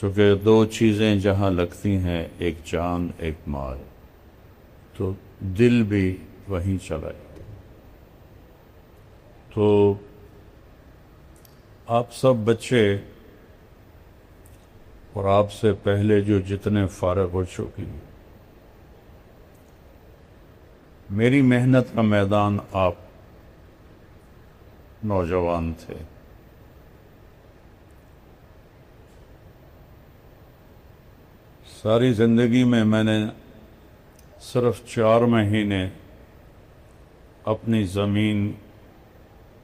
چونکہ دو چیزیں جہاں لگتی ہیں، ایک جان ایک مال، تو دل بھی وہیں چلا جاتا۔ تو آپ سب بچے اور آپ سے پہلے جو جتنے فارغ ہو چکی، میری محنت کا میدان آپ نوجوان تھے۔ ساری زندگی میں نے صرف 4 مہینے اپنی زمین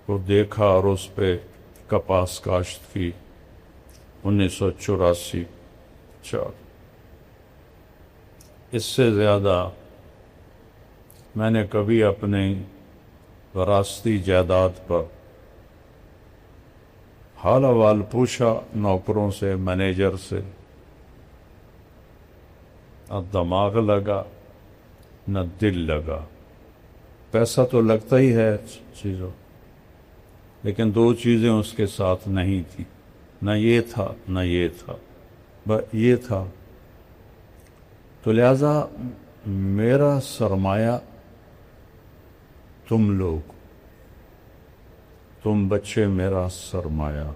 کو دیکھا اور اس پہ کپاس کاشت کی، 1984 4۔ اس سے زیادہ میں نے کبھی اپنی وراثتی جائیداد پر حال احوال پوچھا نوکروں سے، مینیجر سے، نہ دماغ لگا نہ دل لگا۔ پیسہ تو لگتا ہی ہے چیزوں، لیکن 2 چیزیں اس کے ساتھ نہیں تھی، نہ یہ تھا نہ یہ تھا، بس یہ تھا۔ تو لہذا میرا سرمایہ تم لوگ، تم بچے میرا سرمایہ۔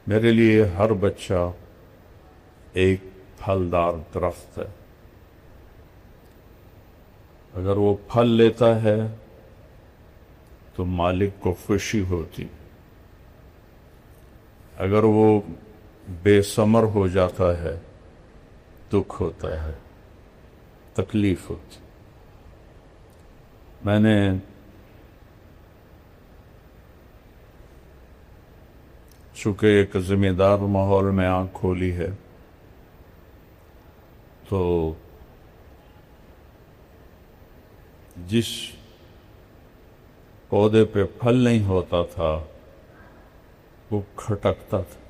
میرے لیے ہر بچہ ایک پھلدار درخت ہے۔ اگر وہ پھل لیتا ہے تو مالک کو خوشی ہوتی، اگر وہ بے ثمر ہو جاتا ہے دکھ ہوتا ہے، تکلیف ہوتی۔ میں نے چونکہ ایک ذمہ دار ماحول میں آنکھ کھولی ہے، تو جس پودے پہ پھل نہیں ہوتا تھا وہ کھٹکتا تھا،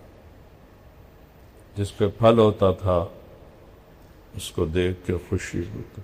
جس پہ پھل ہوتا تھا اس کو دیکھ کے خوشی ہوتی۔